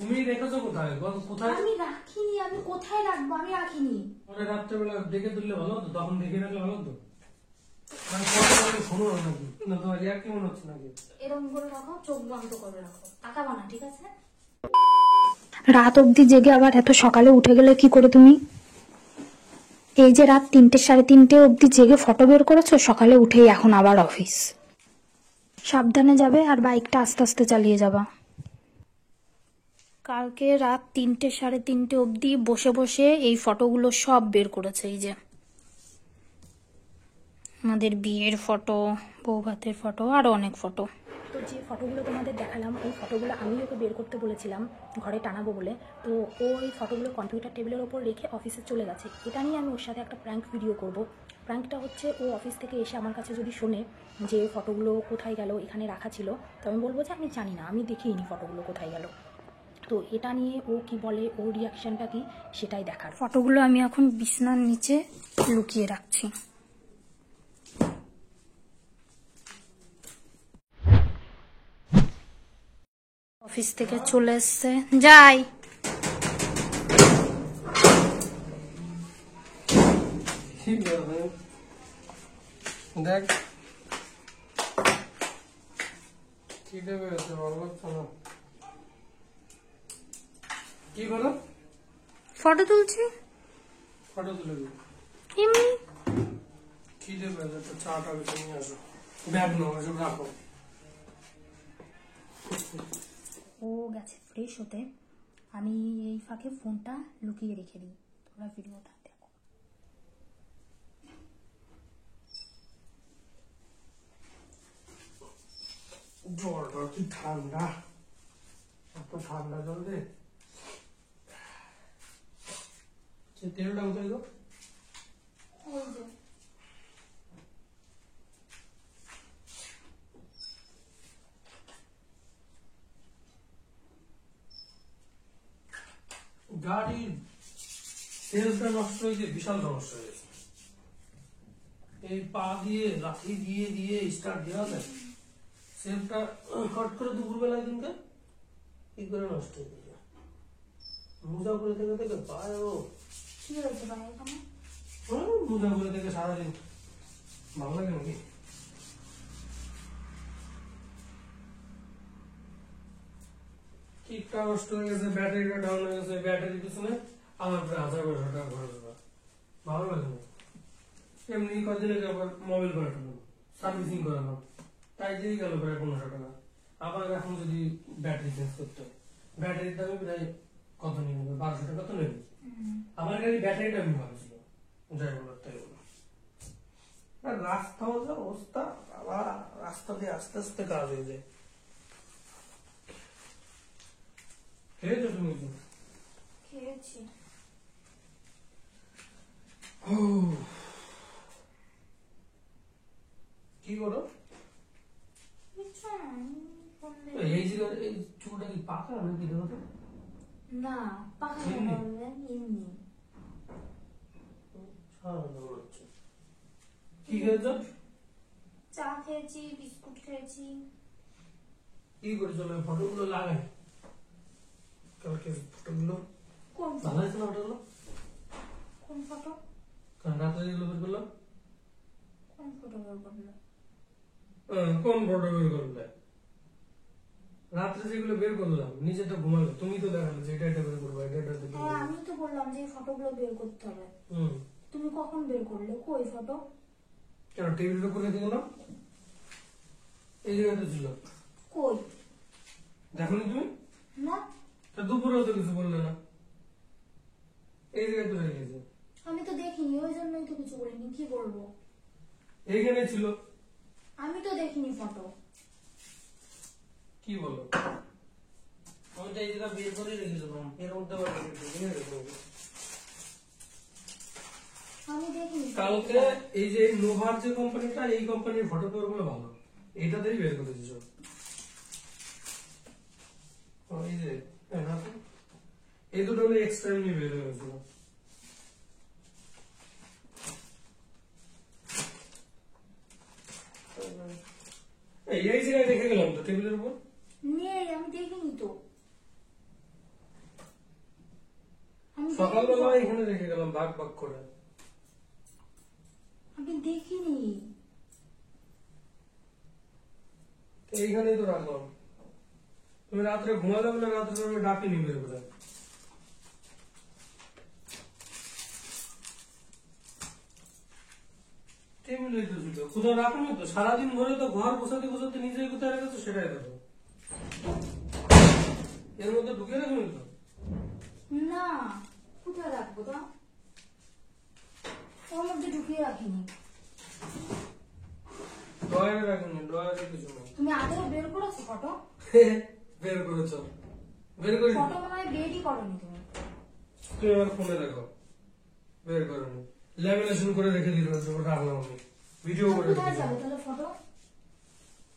তুমি রেখেছো কোথায়? কোথায়? আমি রাখিনি, আমি কোথায় রাখবো? আমি রাখিনি। পরে রাত্রেবেলা দেখে তুললে ভালো হতো, তখন দেখে রাখলে ভালো হতো। মানে পরে শোনো নাকি না, তোমার রিয়াক্ট কেমন হচ্ছে নাকি? এরকম করে রাখো, চোখ বন্ধ করে রাখো, তাকাবা না, ঠিক আছে? রাত অবধি জেগে আবার এত সকালে উঠে গেলে কি করে তুমি? এই যে রাত 3টে 3:30 অবধি জেগে ফটো বের করেছো, সকালে উঠেই এখন আবার অফিস। সাবধানে যাবে আর বাইকটা আস্তে আস্তে চালিয়ে যাবা। কালকে রাত 3টে 3:30 অবধি বসে বসে এই ফটোগুলো সব বের করেছে। এই যে আমাদের বিয়ের ফটো, বউ ভাতের ফটো, আরো অনেক ফটো। তো যে ফটোগুলো তোমাদের দেখালাম, ওই ফটোগুলো আমি ওকে বের করতে বলেছিলাম ঘরে টানাবো বলে। তো ও এই ফটোগুলো কম্পিউটার টেবিলের ওপর রেখে অফিসে চলে গেছে। এটা নিয়ে আমি ওর সাথে একটা প্র্যাঙ্ক ভিডিও করব। প্র্যাঙ্কটা হচ্ছে, ও অফিস থেকে এসে আমার কাছে যদি শোনে যে ফটোগুলো কোথায় গেল, এখানে রাখা ছিল, তো আমি বলবো যে আমি জানি না, আমি দেখিনি ফটোগুলো কোথায় গেল। তো এটা নিয়ে ও কি বলে, ওর রিয়াকশানটা কি, সেটাই দেখার। ফটোগুলো আমি এখন বিছনার নিচে লুকিয়ে রাখছি। অফিস থেকে চলে এসছে, যাই। দেখ কি দেবে, ভালো লাগছে না। কি করো? ফটো তুলছি। ফটো তুলে দিই এমনি। কি দেবে? চাটা নিয়ে আসো, ব্যাগ নাও, এসব রাখো। ও গেছে ফ্রেশ হতে, আমি এই ফাঁকে ফোনটা লুকিয়ে রেখে দিই। তোমরা ভিডিওটা দেখো। জলটা কি ঠান্ডা, এত ঠান্ডা জল রে। তেলটা কোথায় গো? গাড়ির তেলটা নষ্ট হয়েছে, বিশাল সমস্যা হয়েছে। এই পা দিয়ে লাঠি দিয়ে দিয়ে স্টার্ট দেওয়া যায়, সেলটা হট করে দুপুরবেলায় দিনকে কি করে নষ্ট হয়ে গেছে। মোজা করে থেকে থেকে পায় ও কি হয়েছে ভাই এখানে? মোজা করে থেকে সারাদিন ভালো লাগে নাকি? কিকটা নষ্ট হয়ে গেছে, ব্যাটারিটা ডাউন হয়ে গেছে, ব্যাটারি পিছনে আমার প্রায় 1000-1200 টাকা খরচ হবে, ভালো লাগে না। এমনি কদিন আগে আবার মোবাইল পাল্টানো, সার্ভিসিং করানো, তাই দিয়ে গেল প্রায় 1500 টাকা। আবার এখন যদি ব্যাটারি চেঞ্জ করতে হয়, ব্যাটারির দামে প্রায় কত নিয়ে নেবে, 1200 টাকা তো নেবে। আমার গাড়ি ব্যাটারিটা আমি ভাবছিল, যাই বলার তাই বলো। আর রাস্তা যা অবস্থা, আবার রাস্তা দিয়ে আস্তে আস্তে কাজ হয়ে যায়। খেয়েছো তুমি? খেয়েছি। কি করো? এই যে এই চুলটা কি পাকা নাকি? দেখো না, পাকা এমনি? এমনি। কি খেয়েছো? চা খেয়েছি, বিস্কুট খেয়েছি। কি করেছো? ফটোগুলো লাগাই কালকে, ফটোগুলো কোন ভালো হয়েছে না? ফটোগুলো কোন ফটো? কারণ রাত্রে যেগুলো বের করলাম। কোন ফটো বের করলে? কোন ফটো বের করলে? রাত্রে যেগুলো বের করলাম, নিজে তো ঘুমালো, তুমি তো দেখালে যে এটা বের করবো, এটা দেখবো। হ্যাঁ, আমি তো বললাম যে এই ফটোগুলো বের করতে হবে। তুমি কখন বের করলে? কই ফটো? কেন টেবিলের উপরে রেখে গেলাম, এই জায়গায় তো ছিল। কই? দেখোনি তুমি? না, তা দুপুরেও তো কিছু বললে না, এই জায়গায় তো রেখে গেছে। আমি তো দেখিনি, ওই জন্যই তো কিছু বলিনি। কি বলবো? এইখানে ছিল। আমি তো দেখিনি ফটো। কি বলো? আমি তো এই জায়গা বের করে রেখেছিলাম, এর মধ্যে আবার আমি দেখিনি। কালকে এই যে নোভার যে কোম্পানিটা, এই কোম্পানির ফটো তো ওগুলো ভালো, এইটাতেই বের করেছি সব। এই যে এই দুটো হলে এক্সট্রা এমনি বের হয়েছিল। এই জায়গায় রেখে গেলাম তো টেবিলের উপর। নেই, আমি দেখিনি তো। সকালবেলা এখানে রেখে গেলাম ভাগ ভাগ করে। আমি দেখিনি। এইখানেই তো রাখলাম। তুমি রাত্রে ঘুমালে বলে রাত্রে আমি ডাকিনি বের করে। টেবিলেই তো ছিল, কোথাও রাখুনি তো। সারাদিন ধরে তো ঘর বসাতে বসাতে নিজেই কোথায় রেখেছো সেটাই দেখো। এর মধ্যে ঢুকে রাখুনি তো। না, কোথায় রাখবো তো? ওর মধ্যে ঢুকিয়ে রাখিনি। ড্রয়ারে রাখুনি, ড্রয়ারে কিছু নেই। তুমি আগেও বের করেছো ফটো? বের করেছো? বের করি ফটো মনে হয় বেরই করনি তুমি। তুমি আমার ফোনে দেখো, বের করনি। ল্যামিনেশন করে রেখে দিল, রাখলাম আমি ভিডিও করে। কোথায় যাবে তাহলে ফটো?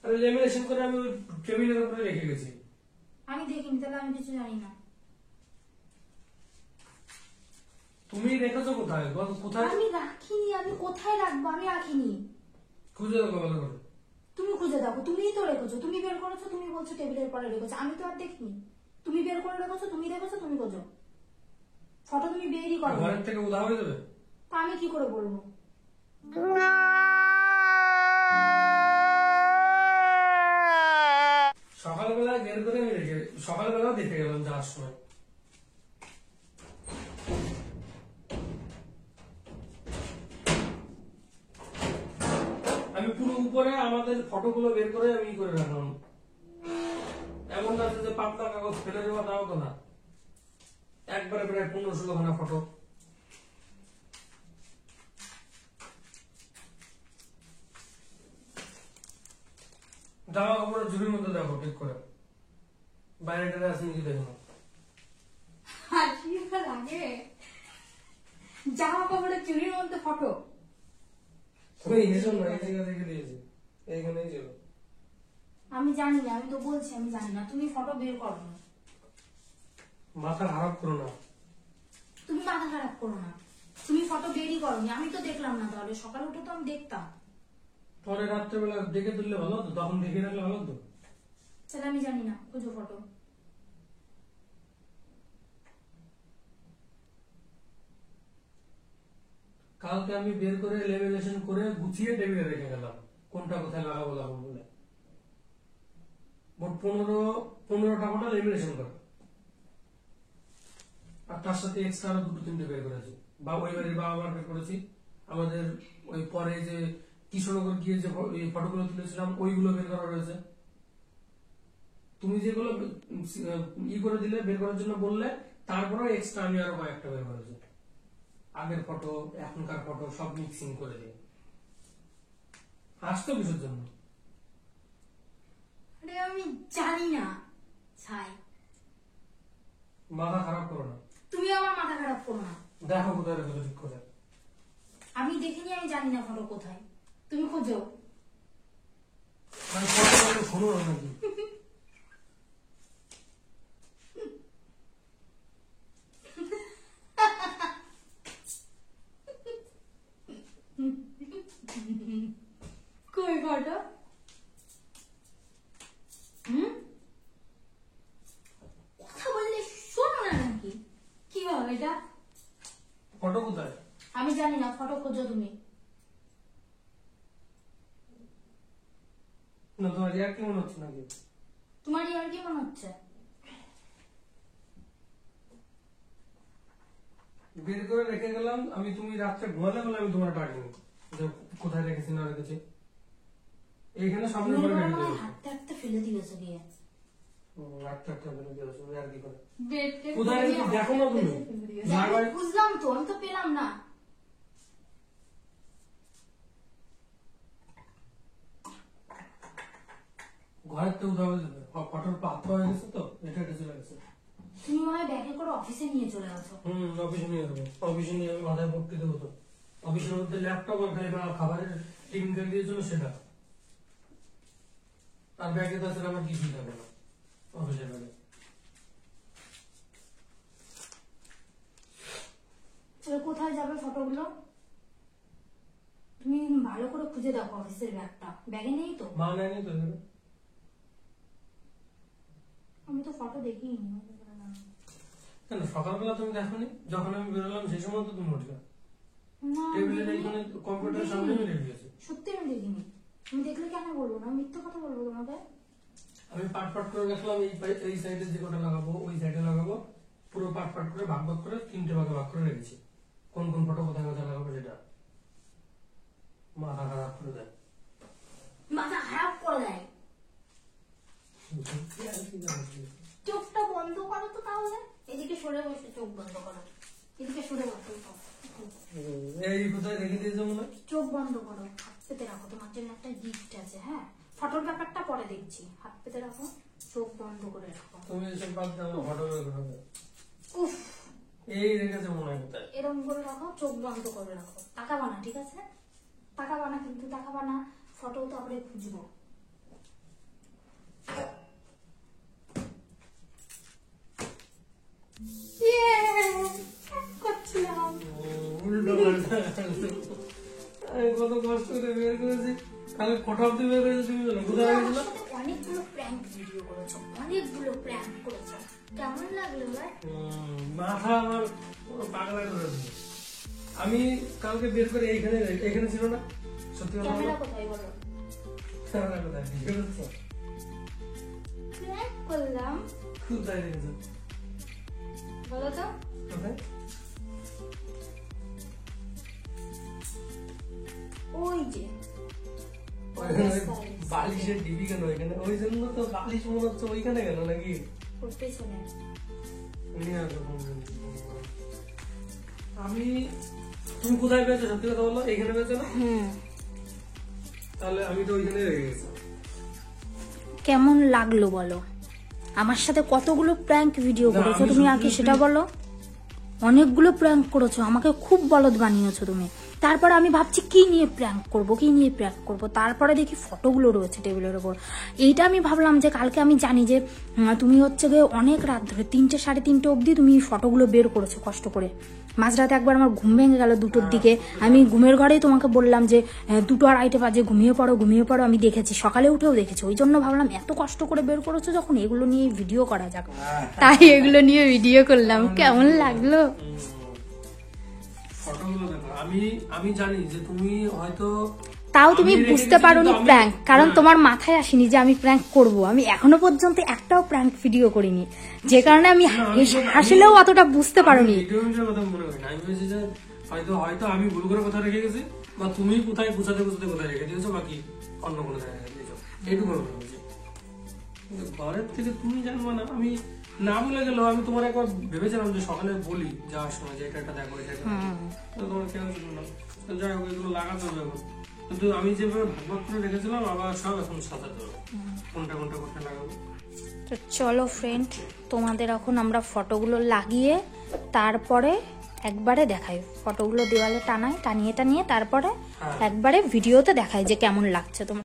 আরে ল্যামিনেশন করে আমি ওই টেবিলের উপরে রেখে গেছি। আমি দেখিনি, তাহলে আমি কিছু জানি না। তুমি রেখেছো কোথায়? কোথায়? আমি রাখিনি। আমি কোথায় রাখবো? আমি রাখিনি। খুঁজে দেখো ভালো করে। তুমি খুঁজে দেখো। তুমিই তো রেখেছো, তুমি বের করেছো, তুমি বলছো টেবিলের পরে রেখেছো। আমি তো আর দেখিনি। তুমি বের করে রেখেছো, তুমি রেখেছো, তুমি খোঁজো। ফটো তুমি বেরই করো। ঘরের থেকে উধাও হয়ে যাবে। তা আমি কি করে বলবো? সকালবেলা বের করে আমি রেখে, সকালবেলা দেখে গেলাম যাওয়ার সময়। আমি পুরো উপরে আমাদের ফটোগুলো বের করে আমি করে রাখলাম। এমন না যে পাতলা কাগজ ফেলে দেওয়া, তাও তো না। একবারে প্রায় 15-16 খানা ফটো। জামা কাপড়ের ঝুড়ির মধ্যে দেখো ঠিক করে, বাইরে টারে আছে নাকি দেখো। লাগে জামা কাপড়ের চুরির মধ্যে ফটো? তুমি এসব না, এই জায়গা থেকে দিয়েছি, এইখানেই ছিল। আমি জানি না, আমি তো বলছি আমি জানি না। তুমি ফটো বের করো না। মাথা খারাপ করো না। তুমি মাথা খারাপ করো না। তুমি ফটো বেরই করোনি, আমি তো দেখলাম না। তাহলে সকালে উঠে তো আমি দেখতাম। পরে রাত্রেবেলা দেখে তুললে ভালো হতো, তখন দেখে রাখলে ভালো হতো। তাহলে আমি জানি না, খুঁজো ফটো। কালকে আমি বের করে লেমিনেশন করে গুছিয়ে টেবিলে রেখে গেলাম, কোনটা কোথায় লাগাবো লাগাবো বলে। মোট 15টা ফটো লেমিনেশন করা, আর তার সাথে এক্সট্রা আরো 2-3টে বের করেছি। বা ওই বাড়ির বাবা মার বের করেছি। আমাদের ওই পরে যে কিশোরনগর গিয়ে যে ফটোগুলো তুলেছিলাম ওইগুলো বের করা রয়েছে। তুমি যেগুলো করে দিলে, বের করার জন্য বললে, তারপরে এক্সট্রা আমি আরো কয়েকটা বের করেছি। আগের ফটো, এখনকার ফটো সব মিক্সিং করে দিয়ে। আসতো কিসের জন্য? আরে আমি জানি না ছাই। মাথা খারাপ করো না। তুমি আমার মাথা খারাপ করো না। দেখো কোথায় রেখেছো ঠিক করে। আমি দেখিনি, আমি জানি না ফটো কোথায়। তুমি খোঁজো। মানে ফটো শোনো না নাকি? কই ফটো? কথা বললে শোনো না নাকি? কি হবে এটা? ফটো কোথায়? আমি জানি না, ফটো খোঁজো তুমি। না তোমার রিয়াক্ট কেমন হচ্ছে নাকি? তোমারই আর কি মনে হচ্ছে? বের করে রেখে গেলাম আমি। তুমি রাত্রে ঘুমালে বলে আমি তোমার ডাকিনি যে কোথায় রেখেছি না রেখেছি। এইখানে সামনে করে রেখে দিয়েছি। হাঁটতে হাঁটতে ফেলে দিয়েছো গিয়ে। রাত্রে ফেলে দিয়েছো আর কি করে? বেডকে কোথায় রেখেছি দেখো না তুমি? বুঝলাম তো, আমি তো পেলাম না। ঘরের তো উধাও হয়ে যাবে। ফটোর পাত্র হয়ে গেছে তো, এটা চলে গেছে। তুমি মনে হয় ব্যাগে করে অফিসে নিয়ে চলে গেছো। অফিসে নিয়ে যাবো। অফিসে নিয়ে আমি মাথায় ভর্তি দেবো তো। অফিসের মধ্যে ল্যাপটপ আর খাবারের টিফিন কেটে দিয়েছিল সেটা। আর ব্যাগে তাছাড়া আমার কিছুই থাকে না অফিসের ব্যাগে। কোথায় যাবে ফটোগুলো? তুমি ভালো করে খুঁজে দেখো অফিসের ব্যাগটা। ব্যাগে নেই তো? মা নেয়নি তো? আমি তো ফটো দেখিনি। কেন সকালবেলা তুমি দেখোনি? যখন আমি বেরোলাম সেই সময় তো তুমি উঠলে না টেবিলের এইখানে কম্পিউটারের সামনে আমি রেখে গেছি। সত্যি আমি দেখিনি। আমি দেখলে কেন বলবো না? মিথ্যা কথা বলবো তোমাকে? আমি পাট পাট করে রাখলাম, এই সাইডে যে কটা লাগাবো ওই সাইডে লাগাবো, পুরো পাট পাট করে ভাগ ভাগ করে 3টে ভাগে ভাগ করে রেখেছি। কোন কোন ফটো কোথায় কোথায় লাগাবো সেটা মাথা খারাপ করে দেয়। মাথা খারাপ করে দেয়। চোখটা বন্ধ করো তো তাহলে। এদিকে সরে বসে চোখ বন্ধ করো, এদিকে সরে বসো। এই কোথায় রেখে দিয়েছো মনে হয়? চোখ বন্ধ করো, হাত পেতে রাখো, তোমার জন্য একটা গিফট আছে। হ্যাঁ, ফটোর ব্যাপারটা পরে দেখছি, হাত পেতে রাখো, চোখ বন্ধ করে রাখো। তুমি এসব বাদ দাও, ফটো বের করবে। উফ, এই রেখেছে মনে হয় কোথায়। এরকম করে রাখো, চোখ বন্ধ করে রাখো, তাকাবা না, ঠিক আছে? তাকাবা না, কিন্তু তাকাবা না, ফটো তো আমরা খুঁজবো। করছিলাম উল্টো পাল্টা। আমি কত কষ্ট করে বের করেছি, কালকে ফটো অব্দি বের করেছি। তুমি বলো কোথায় গেছিল? অনেকগুলো প্র্যাঙ্ক ভিডিও করেছো, অনেকগুলো প্র্যাঙ্ক করেছো, কেমন লাগলো ভাই? মাথা আমার পাগলা করে দিল। আমি কালকে বের করে এখানে ছিল না। সত্যি কথা বলো, ক্যামেরা কোথায় বলো? ক্যামেরা কোথায়? ভিডিও করছো? প্র্যাঙ্ক করলাম, কোথায় রেখেছো? বলো তো। কোথায়? ওই যে বালিশের ডিবি কেন এখানে? ওই জন্য তো বালিশ মনে হচ্ছে ওইখানে কেন নাকি? ওর পেছনে। নিয়ে আসো ফোন করে। আমি তুমি কোথায় পেয়েছো? সত্যি কথা বলো, এইখানে পেয়েছো না? তাহলে আমি তো ওইখানে রেখে গেছি। কেমন লাগলো বলো? আমার সাথে কতগুলো প্র্যাঙ্ক ভিডিও না, করেছো আমি তুমি, সত্যি আগে সত্যি- সেটা বলো। অনেকগুলো প্র্যাঙ্ক করেছো, আমাকে খুব বলদ বানিয়েছো তুমি। তারপরে আমি ভাবছি কি নিয়ে প্র্যাঙ্ক করব, কি নিয়ে প্র্যাঙ্ক করব, তারপরে দেখি ফটোগুলো রয়েছে টেবিলের ওপর। এইটা আমি ভাবলাম যে কালকে আমি জানি যে তুমি হচ্ছে গিয়ে অনেক রাত ধরে 3টে 3:30 অবধি তুমি ফটোগুলো বের করেছো কষ্ট করে। মাঝরাতে একবার আমার ঘুম ভেঙে গেল 2টোর দিকে। আমি ঘুমের ঘরেই তোমাকে বললাম যে 2টো 2:30 বাজে, ঘুমিয়ে পড়ো ঘুমিয়ে পড়ো। আমি দেখেছি, সকালে উঠেও দেখেছি। ওই জন্য ভাবলাম এত কষ্ট করে বের করেছো যখন, এগুলো নিয়ে ভিডিও করা যাক। তাই এগুলো নিয়ে ভিডিও করলাম। কেমন লাগলো? ফটোগুলো দেখো, আমি জানি যে তুমি হয়তো তাও তুমি আমি রেখে বুঝতে গেছি, পারোনি কিন্তু আমি- প্র্যাঙ্ক, কারণ হ্যাঁ। তোমার মাথায় আসেনি যে আমি প্র্যাঙ্ক করব। আমি এখনো পর্যন্ত একটাও প্র্যাঙ্ক ভিডিও করিনি, যে কারণে আমি হাসলেও অতটা বুঝতে পারোনি। ভিডিওর কথা মনে হয় না। আমি ভেবেছি যে হয়তো আমি ভুল করে কোথায় রেখে গেছি, বা তুমি কোথায় গুছাতে কোথায় রেখে দিয়েছো, বাকি অন্য কোনো জায়গায় রেখে দিয়েছো, এইটুকু মনে হয়েছে। কিন্তু ঘরের থেকে তুমি জানবো না, আমি না বলে গেলেও আমি তোমার একবার ভেবেছিলাম যে সকালে বলি যাওয়ার সময় যে এটা দেখা করে, এটা তোমার খেয়াল ছিল না। তো যাই হোক, এগুলো লাগাতে হবে এখন। কিন্তু আমি যেভাবে ভাগ করে রেখেছিলাম আবার সব এখন সাজাতে হবে, কোনটা কোনটা লাগাবো। তো চলো ফ্রেন্ড, তোমাদের এখন আমরা ফটোগুলো লাগিয়ে তারপরে একবারে দেখাই। ফটোগুলো দেওয়ালে টানিয়ে তারপরে একবারে ভিডিওতে দেখাই যে কেমন লাগছে তোমার।